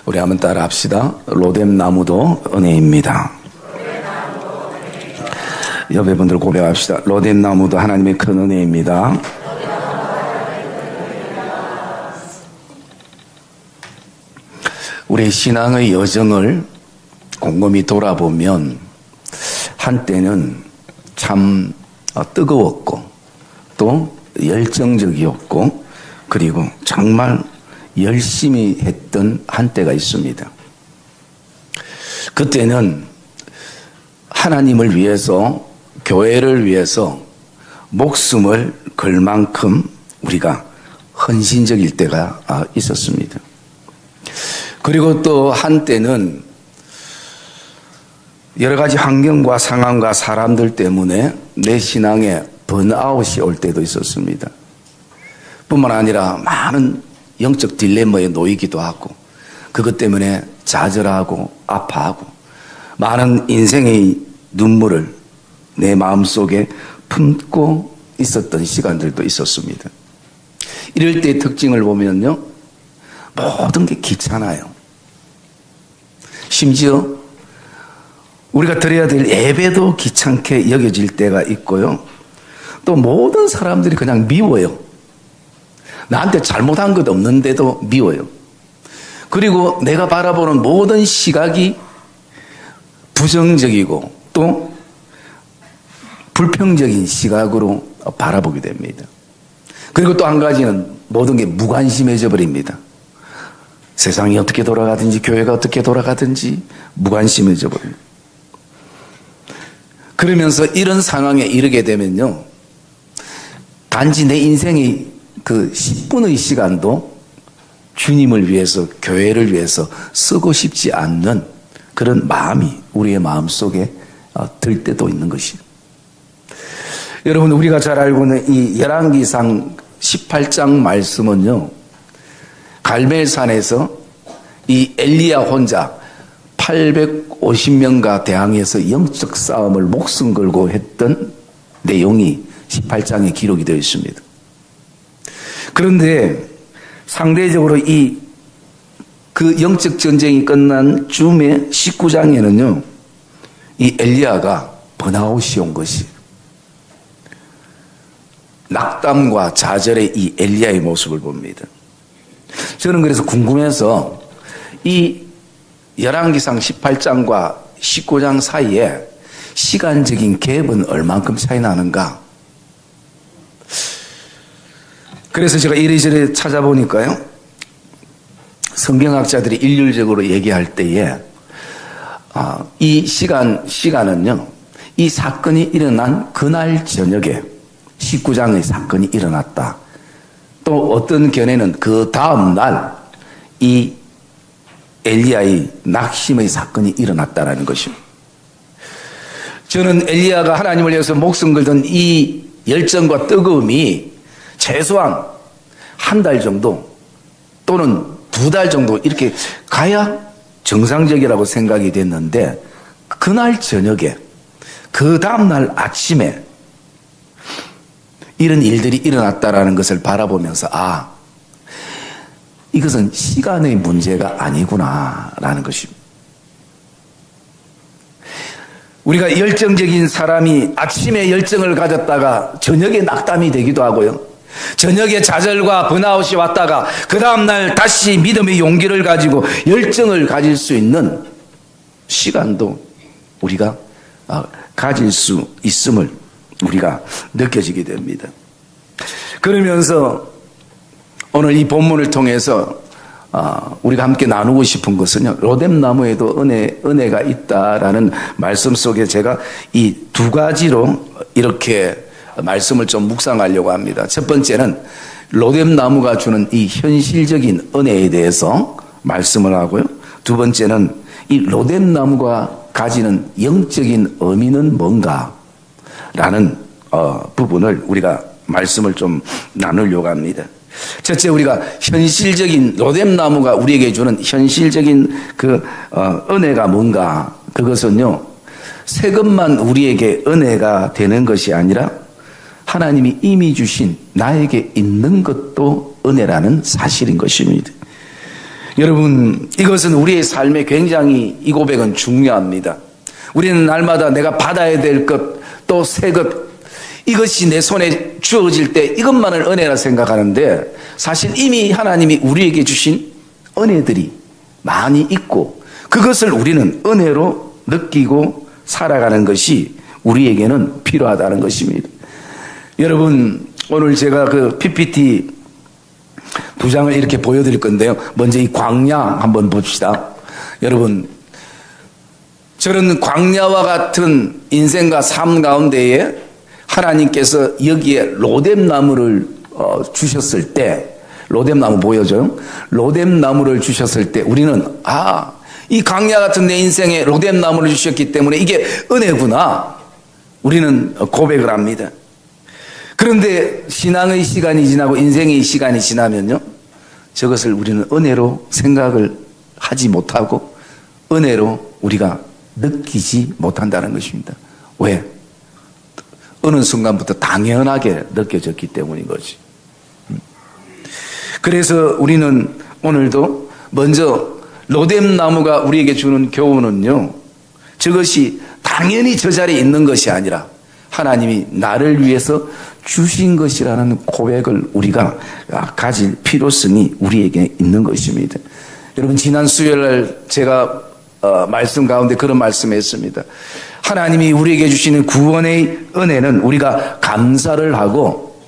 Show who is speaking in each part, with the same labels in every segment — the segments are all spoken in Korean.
Speaker 1: 우리 한번 따라 합시다. 로뎀나무도 은혜입니다. 옆에 분들 고백합시다. 로뎀나무도 하나님의 큰 은혜입니다. 우리 신앙의 여정을 곰곰이 돌아보면 한때는 참 뜨거웠고 또 열정적이었고 그리고 정말 열심히 했던 한때가 있습니다. 그때는 하나님을 위해서 교회를 위해서 목숨을 걸 만큼 우리가 헌신적일 때가 있었습니다. 그리고 또 한때는 여러 가지 환경과 상황과 사람들 때문에 내 신앙에 번아웃이 올 때도 있었습니다. 뿐만 아니라 많은 영적 딜레마에 놓이기도 하고 그것 때문에 좌절하고 아파하고 많은 인생의 눈물을 내 마음속에 품고 있었던 시간들도 있었습니다. 이럴 때의 특징을 보면요, 모든 게 귀찮아요. 심지어 우리가 드려야 될 예배도 귀찮게 여겨질 때가 있고요. 또 모든 사람들이 그냥 미워요. 나한테 잘못한 것 없는데도 미워요. 그리고 내가 바라보는 모든 시각이 부정적이고 또 불평적인 시각으로 바라보게 됩니다. 그리고 또 한 가지는 모든 게 무관심해져 버립니다. 세상이 어떻게 돌아가든지 교회가 어떻게 돌아가든지 무관심해져 버립니다. 그러면서 이런 상황에 이르게 되면요, 단지 내 인생의 그 10분의 시간도 주님을 위해서 교회를 위해서 쓰고 싶지 않는 그런 마음이 우리의 마음속에 들 때도 있는 것이에요. 여러분, 우리가 잘 알고 있는 이 열왕기상 18장 말씀은요, 갈멜산에서 이 엘리야 혼자 850명과 대항해서 영적 싸움을 목숨 걸고 했던 내용이 18장에 기록이 되어 있습니다. 그런데 상대적으로 그 영적 전쟁이 끝난 즈음에 19장에는요, 이 엘리야가 번아웃이 온 것이 낙담과 좌절의 이 엘리야의 모습을 봅니다. 저는 그래서 궁금해서 이 열왕기상 18장과 19장 사이에 시간적인 갭은 얼만큼 차이 나는가? 그래서 제가 이리저리 찾아보니까요, 성경학자들이 일률적으로 얘기할 때에 이 시간은요, 이 사건이 일어난 그날 저녁에 19장의 사건이 일어났다. 또 어떤 견해는 그 다음 날 이 엘리야의 낙심의 사건이 일어났다라는 것입니다. 저는 엘리야가 하나님을 위해서 목숨 걸던 이 열정과 뜨거움이 최소한 한 달 정도 또는 2달 정도 이렇게 가야 정상적이라고 생각이 됐는데, 그날 저녁에 그 다음날 아침에 이런 일들이 일어났다라는 것을 바라보면서 이것은 시간의 문제가 아니구나라는 것입니다. 우리가 열정적인 사람이 아침에 열정을 가졌다가 저녁에 낙담이 되기도 하고요, 저녁에 좌절과 번아웃이 왔다가 그 다음날 다시 믿음의 용기를 가지고 열정을 가질 수 있는 시간도 우리가 가질 수 있음을 우리가 느껴지게 됩니다. 그러면서 오늘 이 본문을 통해서 우리가 함께 나누고 싶은 것은요, 로뎀나무에도 은혜가 있다라는 말씀 속에 제가 이 두 가지로 이렇게 말씀을 좀 묵상하려고 합니다. 첫 번째는 로뎀나무가 주는 이 현실적인 은혜에 대해서 말씀을 하고요, 두 번째는 이 로뎀나무가 가지는 영적인 의미는 뭔가라는 부분을 우리가 말씀을 좀 나누려고 합니다. 첫째, 우리가 현실적인 로뎀나무가 우리에게 주는 현실적인 은혜가 뭔가, 그것은요, 새 것만 우리에게 은혜가 되는 것이 아니라 하나님이 이미 주신 나에게 있는 것도 은혜라는 사실인 것입니다. 여러분, 이것은 우리의 삶에 굉장히 이 고백은 중요합니다. 우리는 날마다 내가 받아야 될 것, 또 새 것, 이것이 내 손에 주어질 때 이것만을 은혜라 생각하는데 사실 이미 하나님이 우리에게 주신 은혜들이 많이 있고 그것을 우리는 은혜로 느끼고 살아가는 것이 우리에게는 필요하다는 것입니다. 여러분, 오늘 제가 그 PPT 두 장을 이렇게 보여드릴 건데요. 먼저 이 광야 한번 봅시다. 여러분, 저는 광야와 같은 인생과 삶 가운데에 하나님께서 여기에 로뎀나무를 주셨을 때, 로뎀나무 보여줘요? 로뎀나무를 주셨을 때 우리는 이 광야 같은 내 인생에 로뎀나무를 주셨기 때문에 이게 은혜구나, 우리는 고백을 합니다. 그런데 신앙의 시간이 지나고 인생의 시간이 지나면요, 저것을 우리는 은혜로 생각을 하지 못하고 은혜로 우리가 느끼지 못한다는 것입니다. 왜? 어느 순간부터 당연하게 느껴졌기 때문인 거지. 그래서 우리는 오늘도 먼저 로뎀나무가 우리에게 주는 교훈은요, 저것이 당연히 저 자리에 있는 것이 아니라 하나님이 나를 위해서 주신 것이라는 고백을 우리가 가질 필요성이 우리에게 있는 것입니다. 여러분, 지난 수요일날 제가 말씀 가운데 그런 말씀했습니다. 하나님이 우리에게 주시는 구원의 은혜는 우리가 감사를 하고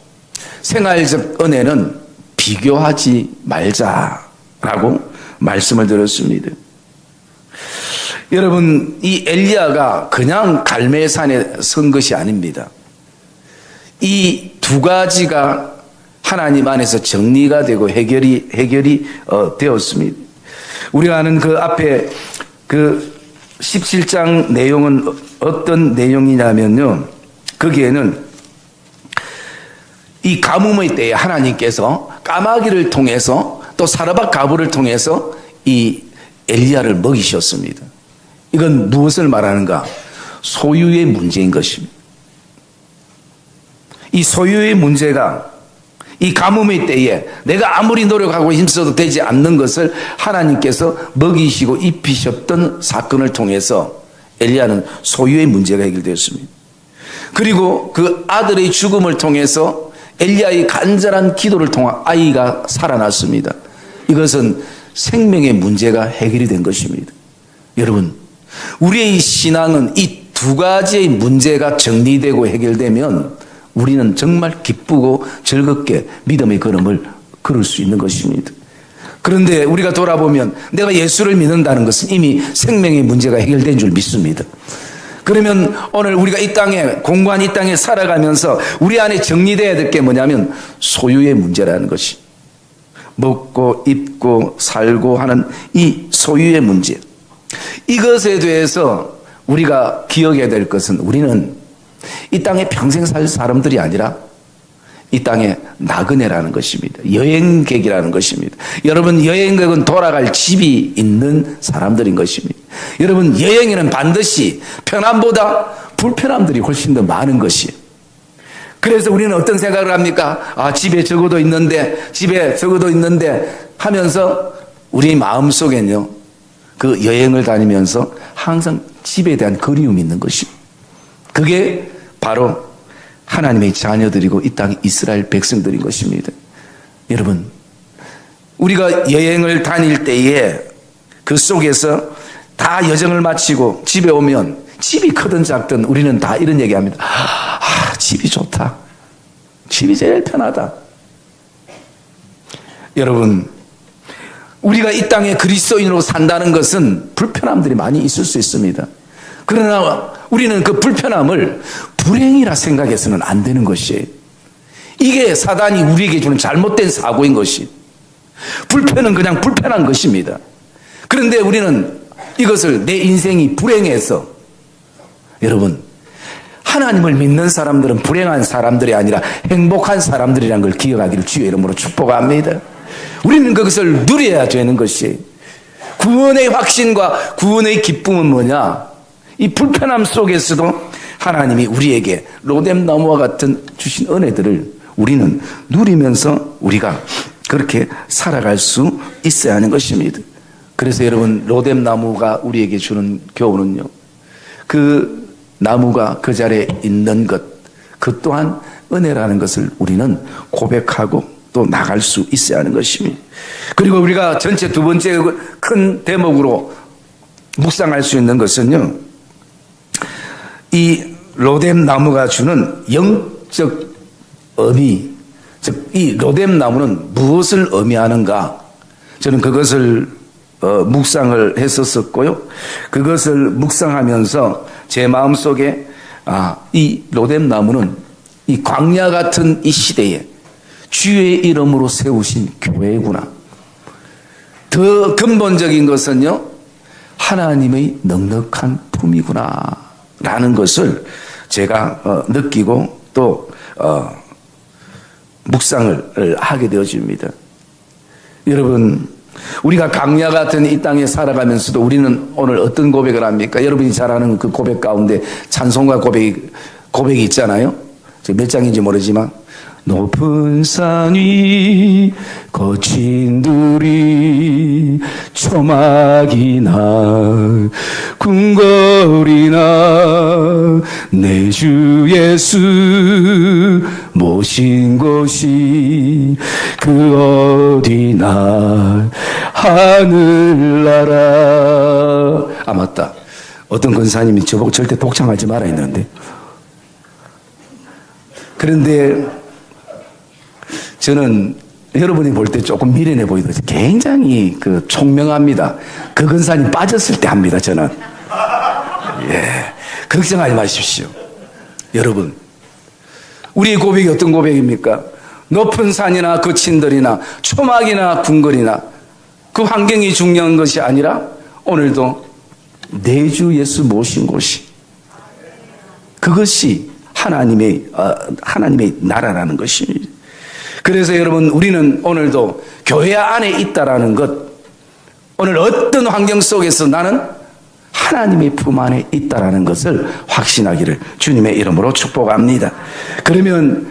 Speaker 1: 생활적 은혜는 비교하지 말자라고 말씀을 드렸습니다. 여러분, 이 엘리야가 그냥 갈멜산에 선 것이 아닙니다. 이 두 가지가 하나님 안에서 정리가 되고 해결이 되었습니다. 우리가 아는 그 앞에 그 17장 내용은 어떤 내용이냐면요, 거기에는 이 가뭄의 때에 하나님께서 까마귀를 통해서 또 사르밧 가부를 통해서 이 엘리야를 먹이셨습니다. 이건 무엇을 말하는가? 소유의 문제인 것입니다. 이 소유의 문제가 이 가뭄의 때에 내가 아무리 노력하고 힘써도 되지 않는 것을 하나님께서 먹이시고 입히셨던 사건을 통해서 엘리야는 소유의 문제가 해결되었습니다. 그리고 그 아들의 죽음을 통해서 엘리야의 간절한 기도를 통한 아이가 살아났습니다. 이것은 생명의 문제가 해결이 된 것입니다. 여러분, 우리의 신앙은 이 두 가지의 문제가 정리되고 해결되면 우리는 정말 기쁘고 즐겁게 믿음의 걸음을 걸을 수 있는 것입니다. 그런데 우리가 돌아보면 내가 예수를 믿는다는 것은 이미 생명의 문제가 해결된 줄 믿습니다. 그러면 오늘 우리가 이 땅에, 공고한 이 땅에 살아가면서 우리 안에 정리되어야 될 게 뭐냐면 소유의 문제라는 것이, 먹고 입고 살고 하는 이 소유의 문제, 이것에 대해서 우리가 기억해야 될 것은 우리는 이 땅에 평생 살 사람들이 아니라 이 땅에 나그네라는 것입니다. 여행객이라는 것입니다. 여러분, 여행객은 돌아갈 집이 있는 사람들인 것입니다. 여러분, 여행에는 반드시 편함보다 불편함들이 훨씬 더 많은 것이에요. 그래서 우리는 어떤 생각을 합니까? 집에 적어도 있는데 하면서 우리 마음속에는요, 그 여행을 다니면서 항상 집에 대한 그리움이 있는 것입니다. 그게 바로 하나님의 자녀들이고 이 땅의 이스라엘 백성들인 것입니다. 여러분, 우리가 여행을 다닐 때에 그 속에서 다 여정을 마치고 집에 오면 집이 크든 작든 우리는 다 이런 얘기합니다. 집이 좋다. 집이 제일 편하다. 여러분, 우리가 이 땅에 그리스도인으로 산다는 것은 불편함들이 많이 있을 수 있습니다. 그러나 우리는 그 불편함을 불행이라 생각해서는 안 되는 것이에요. 이게 사단이 우리에게 주는 잘못된 사고인 것이, 불편은 그냥 불편한 것입니다. 그런데 우리는 이것을 내 인생이 불행해서, 여러분, 하나님을 믿는 사람들은 불행한 사람들이 아니라 행복한 사람들이라는 걸 기억하기를 주의 이름으로 축복합니다. 우리는 그것을 누려야 되는 것이에요. 구원의 확신과 구원의 기쁨은 뭐냐? 이 불편함 속에서도 하나님이 우리에게 로뎀나무와 같은 주신 은혜들을 우리는 누리면서 우리가 그렇게 살아갈 수 있어야 하는 것입니다. 그래서 여러분, 로뎀나무가 우리에게 주는 교훈은요, 그 나무가 그 자리에 있는 것, 그 또한 은혜라는 것을 우리는 고백하고 또 나갈 수 있어야 하는 것입니다. 그리고 우리가 전체 두 번째 큰 대목으로 묵상할 수 있는 것은요, 이 로뎀나무가 주는 영적 의미, 즉 이 로뎀나무는 무엇을 의미하는가, 저는 그것을 묵상을 했었고요. 그것을 묵상하면서 제 마음속에 이 로뎀나무는 이 광야 같은 이 시대에 주의 이름으로 세우신 교회구나. 더 근본적인 것은요, 하나님의 넉넉한 품이구나 라는 것을 제가 느끼고 또 묵상을 하게 되어집니다. 여러분, 우리가 강야 같은 이 땅에 살아가면서도 우리는 오늘 어떤 고백을 합니까? 여러분이 잘 아는 그 고백 가운데 찬송가 고백이 있잖아요. 몇 장인지 모르지만, 높은 산 위 거친 들이 초막이나 궁궐이나 내 주 예수 모신 곳이 그 어디나 하늘나라. 맞다. 어떤 권사님이 저보고 절대 독창하지 마라 했는데, 그런데 저는 여러분이 볼 때 조금 미련해 보이듯이 굉장히 총명합니다. 그 근산이 빠졌을 때 합니다, 저는. 걱정하지 마십시오. 여러분, 우리의 고백이 어떤 고백입니까? 높은 산이나 거친 들이나 초막이나 궁궐이나 그 환경이 중요한 것이 아니라 오늘도 내 주 예수 모신 곳이, 그것이 하나님의 나라라는 것입니다. 그래서 여러분, 우리는 오늘도 교회 안에 있다라는 것, 오늘 어떤 환경 속에서 나는 하나님의 품 안에 있다라는 것을 확신하기를 주님의 이름으로 축복합니다. 그러면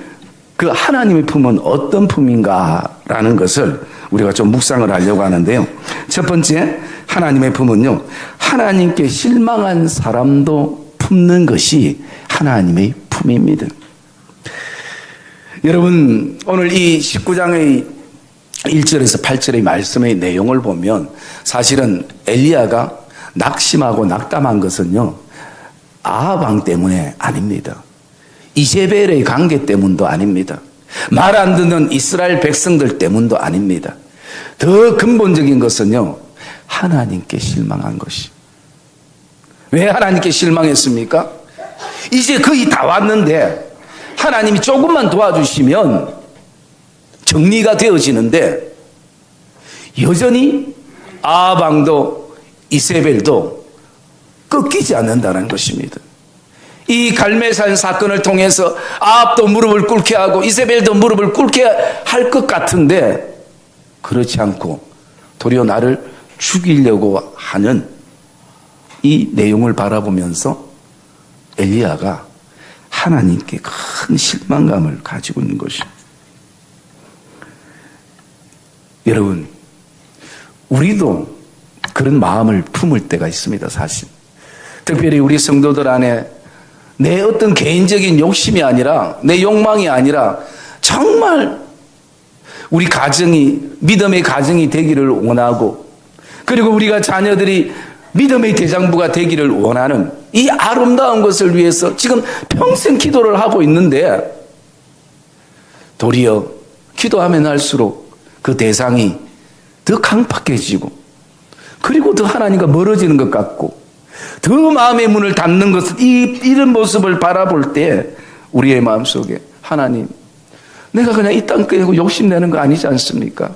Speaker 1: 그 하나님의 품은 어떤 품인가라는 것을 우리가 좀 묵상을 하려고 하는데요. 첫 번째, 하나님의 품은요, 하나님께 실망한 사람도 품는 것이 하나님의 품입니다. 여러분, 오늘 이 19장의 1절에서 8절의 말씀의 내용을 보면 사실은 엘리야가 낙심하고 낙담한 것은요, 아합 왕 때문에 아닙니다. 이세벨의 관계 때문도 아닙니다. 말 안 듣는 이스라엘 백성들 때문도 아닙니다. 더 근본적인 것은요, 하나님께 실망한 것이. 왜 하나님께 실망했습니까? 이제 거의 다 왔는데 하나님이 조금만 도와주시면 정리가 되어지는데 여전히 아합 왕도 이세벨도 꺾이지 않는다는 것입니다. 이 갈멜산 사건을 통해서 아합도 무릎을 꿇게 하고 이세벨도 무릎을 꿇게 할 것 같은데 그렇지 않고 도리어 나를 죽이려고 하는 이 내용을 바라보면서 엘리야가 하나님께 큰 실망감을 가지고 있는 것입니다. 여러분, 우리도 그런 마음을 품을 때가 있습니다, 사실. 특별히 우리 성도들 안에 내 어떤 개인적인 욕심이 아니라, 내 욕망이 아니라 정말 우리 가정이, 믿음의 가정이 되기를 원하고, 그리고 우리가 자녀들이 믿음의 대장부가 되기를 원하는 이 아름다운 것을 위해서 지금 평생 기도를 하고 있는데 도리어 기도하면 할수록 그 대상이 더 강팍해지고, 그리고 더 하나님과 멀어지는 것 같고, 더 마음의 문을 닫는 것을, 이런 모습을 바라볼 때 우리의 마음속에 하나님, 내가 그냥 이 땅 끌고 욕심내는 거 아니지 않습니까?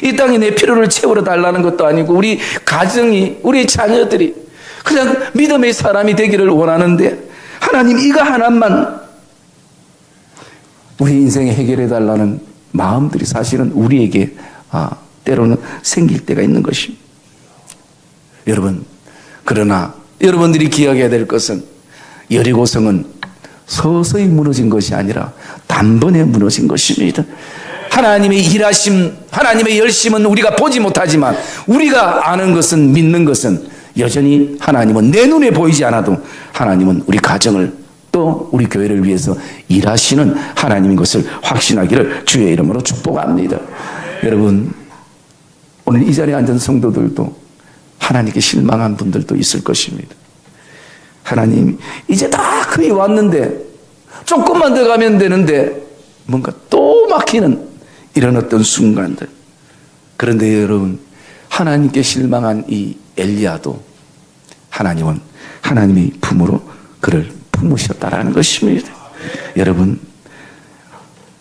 Speaker 1: 이 땅에 내 필요를 채우러 달라는 것도 아니고 우리 가정이, 우리 자녀들이 그냥 믿음의 사람이 되기를 원하는데 하나님, 이거 하나만 우리 인생에 해결해 달라는 마음들이 사실은 우리에게 때로는 생길 때가 있는 것입니다. 여러분, 그러나 여러분들이 기억해야 될 것은 여리고성은 서서히 무너진 것이 아니라 단번에 무너진 것입니다. 하나님의 일하심, 하나님의 열심은 우리가 보지 못하지만 우리가 아는 것은, 믿는 것은 여전히 하나님은 내 눈에 보이지 않아도 하나님은 우리 가정을 또 우리 교회를 위해서 일하시는 하나님인 것을 확신하기를 주의 이름으로 축복합니다. 여러분, 오늘 이 자리에 앉은 성도들도 하나님께 실망한 분들도 있을 것입니다. 하나님, 이제 다 거의 왔는데 조금만 더 가면 되는데 뭔가 또 막히는 이런 어떤 순간들. 그런데 여러분, 하나님께 실망한 이 엘리야도 하나님은 하나님의 품으로 그를 품으셨다라는 것입니다. 여러분,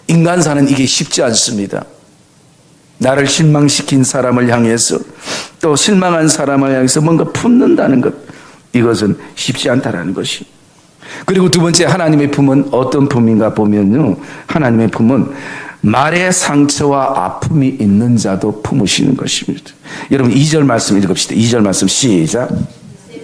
Speaker 1: 인간사는 이게 쉽지 않습니다. 나를 실망시킨 사람을 향해서 또 실망한 사람을 향해서 뭔가 품는다는 것, 이것은 쉽지 않다라는 것이. 그리고 두 번째, 하나님의 품은 어떤 품인가 보면요, 하나님의 품은 말의 상처와 아픔이 있는 자도 품으시는 것입니다. 여러분 2절 말씀 읽읍시다. 2절 말씀 시작.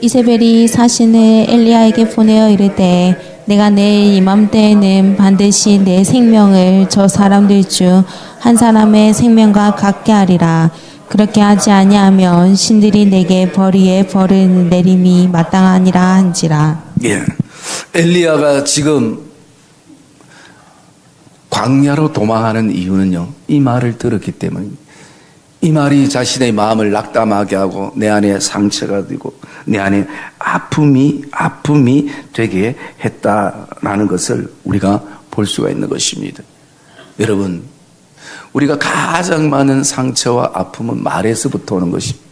Speaker 2: 이세벨이 사신을 엘리야에게 보내어 이르되 내가 내일 이맘때에는 반드시 내 생명을 저 사람들 중 한 사람의 생명과 같게 하리라. 그렇게 하지 아니하면 신들이 내게 벌이에 벌을 내림이 마땅하니라 한지라.
Speaker 1: 예, 엘리야가 지금 광야로 도망하는 이유는요, 이 말을 들었기 때문입니다. 이 말이 자신의 마음을 낙담하게 하고 내 안에 상처가 되고 내 안에 아픔이 되게 했다라는 것을 우리가 볼 수가 있는 것입니다. 여러분, 우리가 가장 많은 상처와 아픔은 말에서부터 오는 것입니다.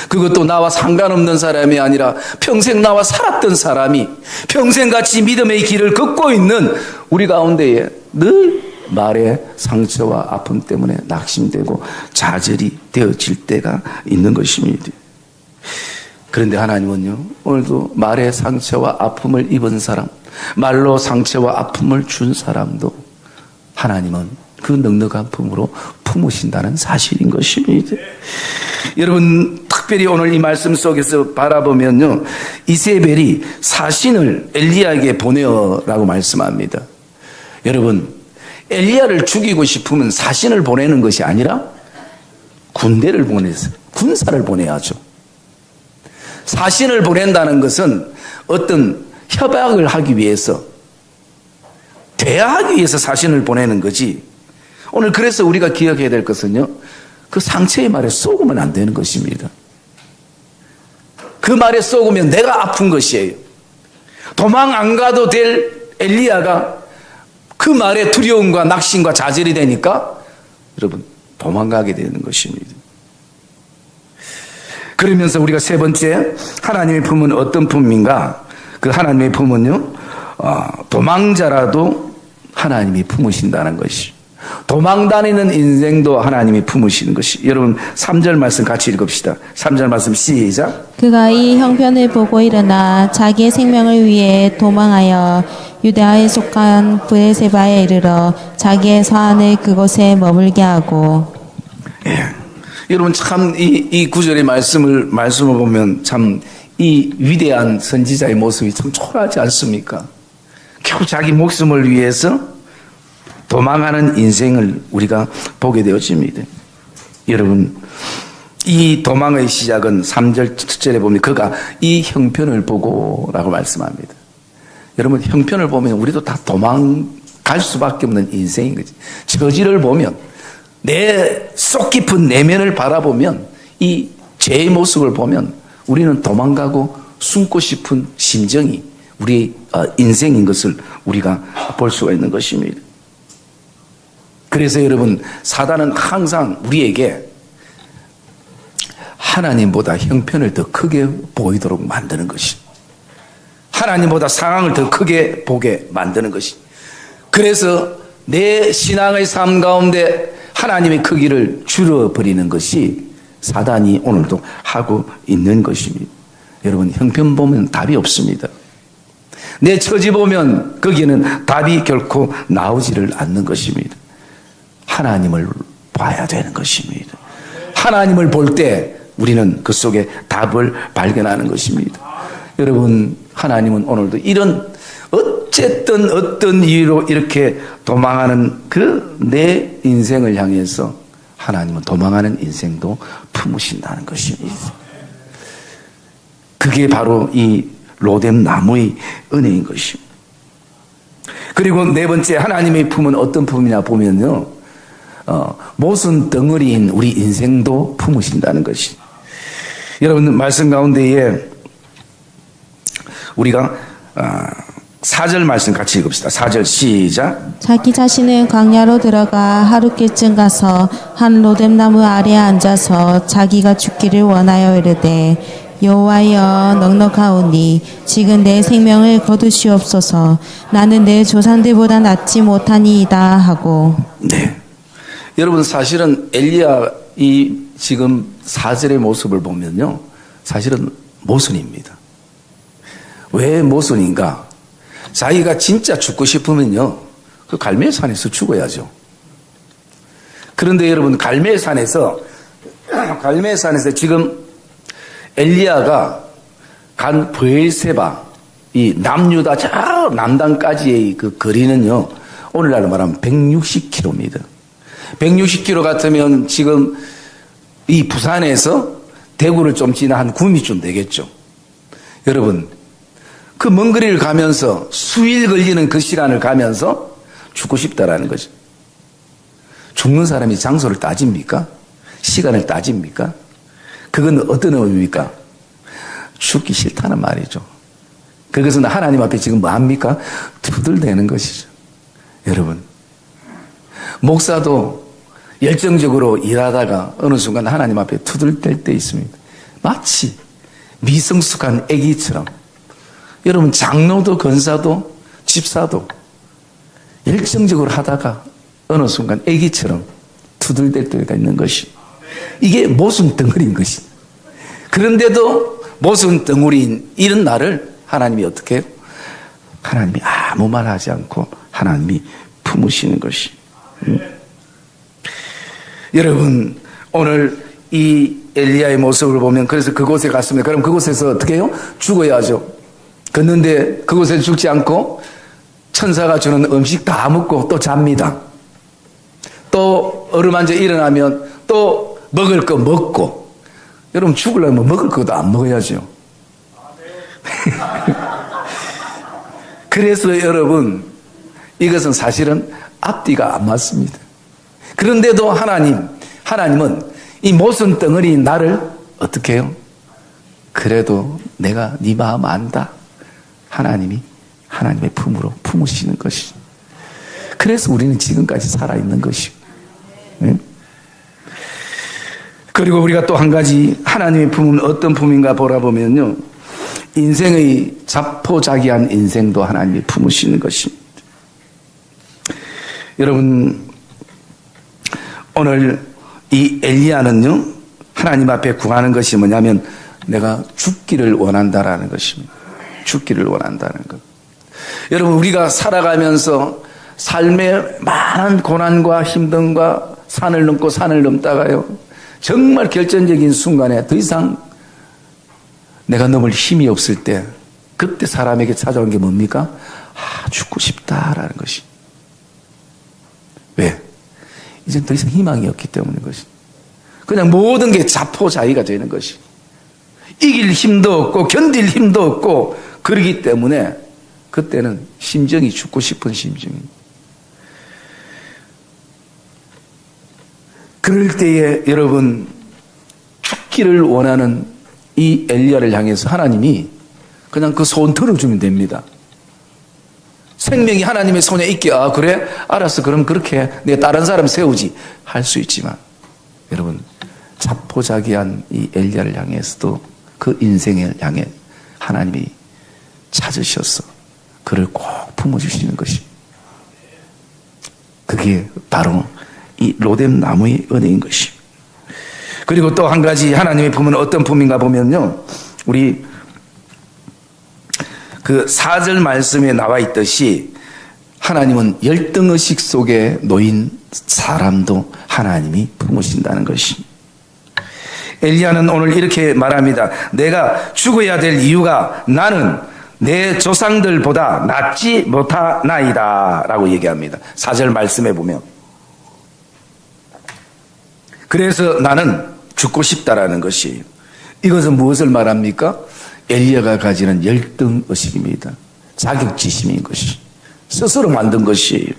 Speaker 1: 그것도 나와 상관없는 사람이 아니라 평생 나와 살았던 사람이 평생 같이 믿음의 길을 걷고 있는 우리 가운데에 늘 말의 상처와 아픔 때문에 낙심되고 좌절이 되어질 때가 있는 것입니다. 그런데 하나님은요, 오늘도 말의 상처와 아픔을 입은 사람, 말로 상처와 아픔을 준 사람도 하나님은 그 넉넉한 품으로 품으신다는 사실인 것입니다. 여러분, 특별히 오늘 이 말씀 속에서 바라보면요, 이세벨이 사신을 엘리야에게 보내어라고 말씀합니다. 여러분, 엘리야를 죽이고 싶으면 사신을 보내는 것이 아니라 군대를 보내서 군사를 보내야죠. 사신을 보낸다는 것은 어떤 협약을 하기 위해서, 대화하기 위해서 사신을 보내는 거지. 오늘 그래서 우리가 기억해야 될 것은요, 그 상처의 말에 쏘으면 안 되는 것입니다. 그 말에 쏘으면 내가 아픈 것이에요. 도망 안 가도 될 엘리야가 그 말에 두려움과 낙심과 좌절이 되니까 여러분 도망가게 되는 것입니다. 그러면서 우리가 세 번째, 하나님의 품은 어떤 품인가? 그 하나님의 품은요, 도망자라도 하나님이 품으신다는 것이. 도망다니는 인생도 하나님이 품으시는 것이. 여러분 3절 말씀 같이 읽읍시다. 3절 말씀 시작.
Speaker 2: 그가 이 형편을 보고 일어나 자기의 생명을 위해 도망하여 유다에 속한 브엘세바에 이르러 자기의 사안을 그곳에 머물게 하고.
Speaker 1: 예. 여러분 참 이 구절의 말씀을 보면 참 이 위대한 선지자의 모습이 참 초라하지 않습니까? 결국 자기 목숨을 위해서 도망하는 인생을 우리가 보게 되어집니다. 여러분, 이 도망의 시작은 3절 첫 절에 보면 그가 이 형편을 보고 라고 말씀합니다. 여러분, 형편을 보면 우리도 다 도망갈 수밖에 없는 인생인 거지. 처지를 보면, 내 속 깊은 내면을 바라보면, 이 죄의 모습을 보면 우리는 도망가고 숨고 싶은 심정이 우리의 인생인 것을 우리가 볼 수가 있는 것입니다. 그래서 여러분, 사단은 항상 우리에게 하나님보다 형편을 더 크게 보이도록 만드는 것이, 하나님보다 상황을 더 크게 보게 만드는 것이, 그래서 내 신앙의 삶 가운데 하나님의 크기를 줄여버리는 것이 사단이 오늘도 하고 있는 것입니다. 여러분, 형편 보면 답이 없습니다. 내 처지 보면 거기에는 답이 결코 나오지를 않는 것입니다. 하나님을 봐야 되는 것입니다. 하나님을 볼 때 우리는 그 속에 답을 발견하는 것입니다. 여러분, 하나님은 오늘도 이런 어쨌든 어떤 이유로 이렇게 도망하는 그 내 인생을 향해서 하나님은 도망하는 인생도 품으신다는 것입니다. 그게 바로 이 로뎀 나무의 은혜인 것입니다. 그리고 네 번째, 하나님의 품은 어떤 품이냐 보면요, 모순 덩어리인 우리 인생도 품으신다는 것이. 여러분, 말씀 가운데에 우리가 4절 말씀 같이 읽읍시다. 4절 시작.
Speaker 2: 자기 자신은 광야로 들어가 하루길쯤 가서 한 로뎀나무 아래에 앉아서 자기가 죽기를 원하여 이르되 여호와여 넉넉하오니 지금 내 생명을 거두시옵소서. 나는 내 조상들보다 낫지 못하니이다 하고.
Speaker 1: 네. 여러분, 사실은 엘리야 이 지금 4절의 모습을 보면요, 사실은 모순입니다. 왜 모순인가? 자기가 진짜 죽고 싶으면요, 그 갈멜산에서 죽어야죠. 그런데 여러분, 갈멜산에서 지금 엘리야가 간 브엘세바, 이 남유다 저 남단까지의 그 거리는요, 오늘날로 말하면 160km입니다. 160km 같으면 지금 이 부산에서 대구를 좀 지나 한 9미쯤 되겠죠. 여러분, 그 먼 거리를 가면서 수일 걸리는 그 시간을 가면서 죽고 싶다라는 거죠. 죽는 사람이 장소를 따집니까? 시간을 따집니까? 그건 어떤 의미입니까? 죽기 싫다는 말이죠. 그것은 하나님 앞에 지금 뭐 합니까? 투덜대는 것이죠. 여러분, 목사도 열정적으로 일하다가 어느 순간 하나님 앞에 투덜댈 때 있습니다. 마치 미성숙한 아기처럼. 여러분, 장로도 권사도 집사도 열정적으로 하다가 어느 순간 아기처럼 투덜댈 때가 있는 것이, 이게 모순 덩어리인 것이. 그런데도 모순 덩어리인 이런 나를 하나님이 어떻게 해요? 하나님이 아무 말 하지 않고 하나님이 품으시는 것이. 여러분, 오늘 이 엘리야의 모습을 보면, 그래서 그곳에 갔습니다. 그럼 그곳에서 어떻게 해요? 죽어야죠. 걷는데 그곳에 죽지 않고 천사가 주는 음식 다 먹고 또 잡니다. 또 어루만져 일어나면 또 먹을 거 먹고. 여러분, 죽으려면 먹을 것도 안 먹어야죠. 그래서 여러분, 이것은 사실은 앞뒤가 안 맞습니다. 그런데도 하나님은 이 모순 덩어리인 나를 어떻게 해요? 그래도 내가 네 마음 안다. 하나님이 하나님의 품으로 품으시는 것이. 그래서 우리는 지금까지 살아있는 것이고. 네? 그리고 우리가 또 한 가지 하나님의 품은 어떤 품인가 보라보면요, 인생의 자포자기한 인생도 하나님이 품으시는 것입니다. 여러분, 오늘 이 엘리야는요, 하나님 앞에 구하는 것이 뭐냐면, 내가 죽기를 원한다라는 것입니다. 죽기를 원한다는 것. 여러분, 우리가 살아가면서 삶의 많은 고난과 힘듦과 산을 넘고 산을 넘다가요, 정말 결정적인 순간에 더 이상 내가 넘을 힘이 없을 때, 그때 사람에게 찾아온 게 뭡니까? 죽고 싶다라는 것이. 왜? 이제 더 이상 희망이 없기 때문인 것이. 그냥 모든 게 자포자기가 되는 것이. 이길 힘도 없고 견딜 힘도 없고, 그러기 때문에 그때는 심정이 죽고 싶은 심정입니다. 그럴 때에 여러분, 죽기를 원하는 이 엘리야를 향해서 하나님이 그냥 그 손 들어주면 됩니다. 생명이 하나님의 손에 있게, 그래? 알았어. 그럼 그렇게 내 다른 사람 세우지. 할 수 있지만, 여러분, 자포자기한 이 엘리야를 향해서도 그 인생을 향해 하나님이 찾으셔서 그를 꼭 품어주시는 것이, 그게 바로 이 로뎀 나무의 은혜인 것이. 그리고 또 한 가지 하나님의 품은 어떤 품인가 보면요, 우리 그 4절 말씀에 나와 있듯이 하나님은 열등의식 속에 놓인 사람도 하나님이 품으신다는 것이. 엘리야는 오늘 이렇게 말합니다. 내가 죽어야 될 이유가, 나는 내 조상들보다 낫지 못하나이다 라고 얘기합니다. 4절 말씀해 보면. 그래서 나는 죽고 싶다라는 것이, 이것은 무엇을 말합니까? 엘리야가 가지는 열등의식입니다. 자격지심인 것이, 스스로 만든 것이에요.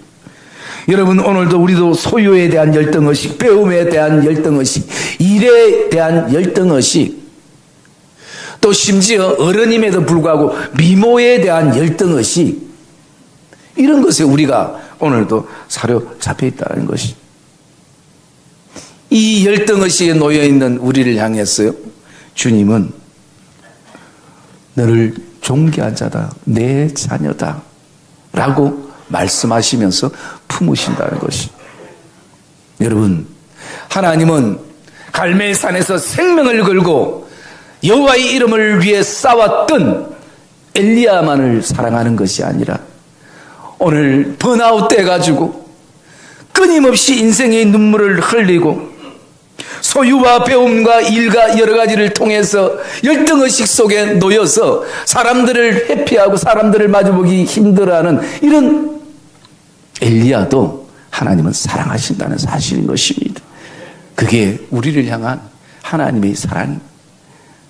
Speaker 1: 여러분, 오늘도 우리도 소유에 대한 열등의식, 배움에 대한 열등의식, 일에 대한 열등의식, 또 심지어 어른임에도 불구하고 미모에 대한 열등의식, 이런 것에 우리가 오늘도 사로잡혀 있다는 것이, 이 열등의식에 놓여있는 우리를 향해서요, 주님은 너를 존귀한 자다, 내 자녀다 라고 말씀하시면서 품으신다는 것이. 여러분, 하나님은 갈멜산에서 생명을 걸고 여호와의 이름을 위해 싸웠던 엘리야만을 사랑하는 것이 아니라, 오늘 번아웃 돼가지고 끊임없이 인생의 눈물을 흘리고 소유와 배움과 일과 여러 가지를 통해서 열등의식 속에 놓여서 사람들을 회피하고 사람들을 마주보기 힘들어하는 이런 엘리야도 하나님은 사랑하신다는 사실인 것입니다. 그게 우리를 향한 하나님의 사랑입니다.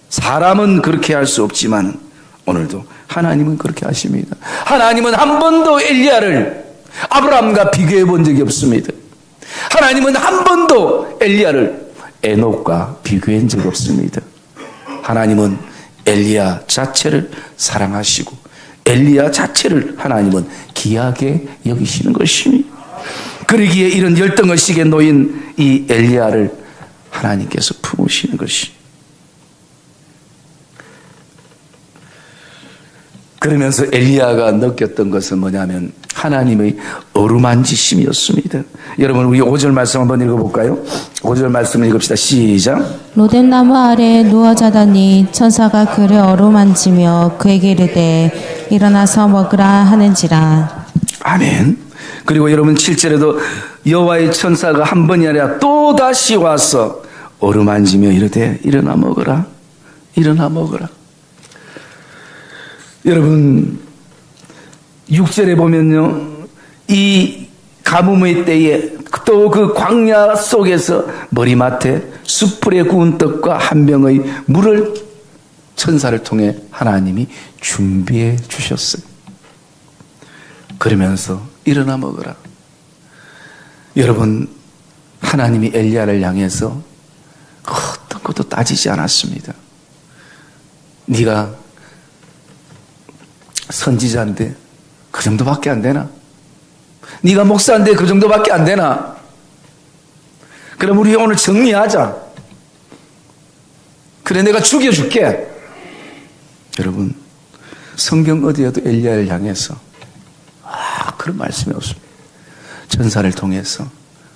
Speaker 1: 사람은 그렇게 할 수 없지만 오늘도 하나님은 그렇게 하십니다. 하나님은 한 번도 엘리야를 아브라함과 비교해 본 적이 없습니다. 하나님은 한 번도 엘리야를 에녹과 비교한 적이 없습니다. 하나님은 엘리야 자체를 사랑하시고 엘리야 자체를 하나님은 귀하게 여기시는 것입니다. 그러기에 이런 열등의식에 놓인 이 엘리야를 하나님께서 품으시는 것이. 그러면서 엘리야가 느꼈던 것은 뭐냐면 하나님의 어루만지심이었습니다. 여러분, 우리 5절 말씀 한번 읽어볼까요? 5절 말씀 읽읍시다. 시작.
Speaker 2: 로뎀나무 아래 누워 자더니 천사가 그를 어루만지며 그에게 이르되 일어나서 먹으라 하는지라.
Speaker 1: 아멘. 그리고 여러분 7절에도 여호와의 천사가 한 번이 아니라 또 다시 와서 어루만지며 이르되 일어나 먹으라, 일어나 먹으라. 여러분 6절에 보면요, 이 가뭄의 때에 또 그 광야 속에서 머리맡에 숯불에 구운 떡과 한 병의 물을 천사를 통해 하나님이 준비해 주셨어요. 그러면서 일어나 먹으라. 여러분, 하나님이 엘리야를 향해서 어떤 것도 따지지 않았습니다. 네가 선지자인데 그 정도밖에 안 되나? 네가 목사인데 그 정도밖에 안 되나? 그럼 우리 오늘 정리하자. 그래, 내가 죽여줄게. 여러분, 성경 어디에도 엘리야를 향해서 그런 말씀이 없습니다. 천사를 통해서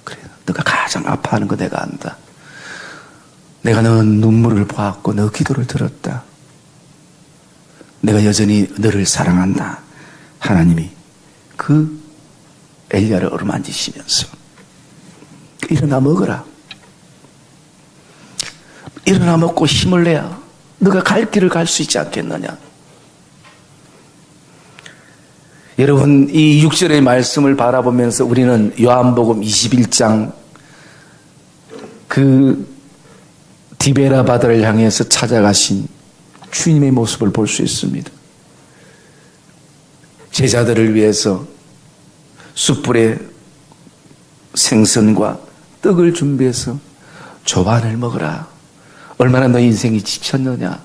Speaker 1: 그래, 너가 가장 아파하는 거 내가 안다. 내가 너 눈물을 보았고 너 기도를 들었다. 내가 여전히 너를 사랑한다. 하나님이 그 엘리야를 어루만지시면서 일어나 먹으라. 일어나 먹고 힘을 내야 너가 갈 길을 갈 수 있지 않겠느냐. 여러분, 이 6절의 말씀을 바라보면서 우리는 요한복음 21장 그 디베라 바다를 향해서 찾아가신 주님의 모습을 볼 수 있습니다. 제자들을 위해서 숯불에 생선과 떡을 준비해서 조반을 먹으라. 얼마나 너 인생이 지쳤느냐,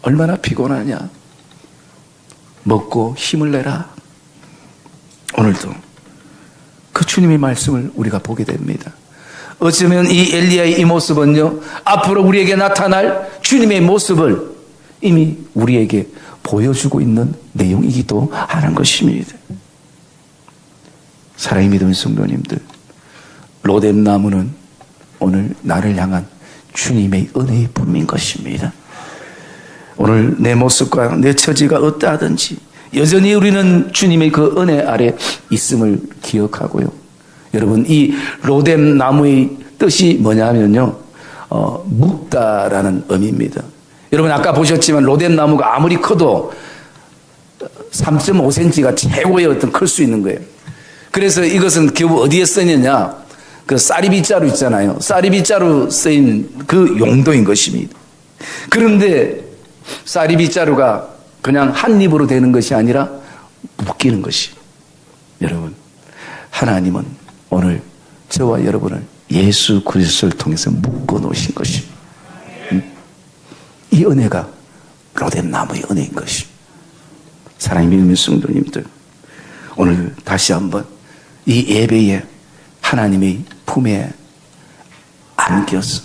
Speaker 1: 얼마나 피곤하냐, 먹고 힘을 내라. 오늘도 그 주님의 말씀을 우리가 보게 됩니다. 어쩌면 이 엘리야의 이 모습은요, 앞으로 우리에게 나타날 주님의 모습을 이미 우리에게 보여주고 있는 내용이기도 하는 것입니다. 사랑의 믿음의 성도님들, 로뎀나무는 오늘 나를 향한 주님의 은혜의 품인 것입니다. 오늘 내 모습과 내 처지가 어떠하든지 여전히 우리는 주님의 그 은혜 아래 있음을 기억하고요. 여러분, 이 로뎀나무의 뜻이 뭐냐면요, 묵다라는 의미입니다. 여러분, 아까 보셨지만 로뎀나무가 아무리 커도 3.5cm가 최고의 어떤 클 수 있는 거예요. 그래서 이것은 겨우 어디에 쓰느냐? 그 쌀이빗자루 있잖아요. 쌀이빗자루 쓰인 그 용도인 것입니다. 그런데 쌀이빗자루가 그냥 한 입으로 되는 것이 아니라 묶이는 것이. 여러분, 하나님은 오늘 저와 여러분을 예수 그리스도를 통해서 묶어 놓으신 것입니다. 이 은혜가 로뎀나무의 은혜인 것입니다. 사랑의 믿음의 성도님들, 오늘 다시 한번 이 예배에 하나님의 품에 안겨서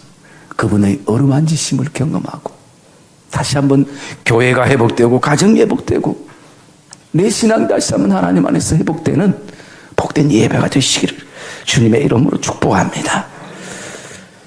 Speaker 1: 그분의 어루만지심을 경험하고 다시 한번 교회가 회복되고 가정이 회복되고 내 신앙이 다시 한번 하나님 안에서 회복되는 복된 예배가 되시기를 주님의 이름으로 축복합니다.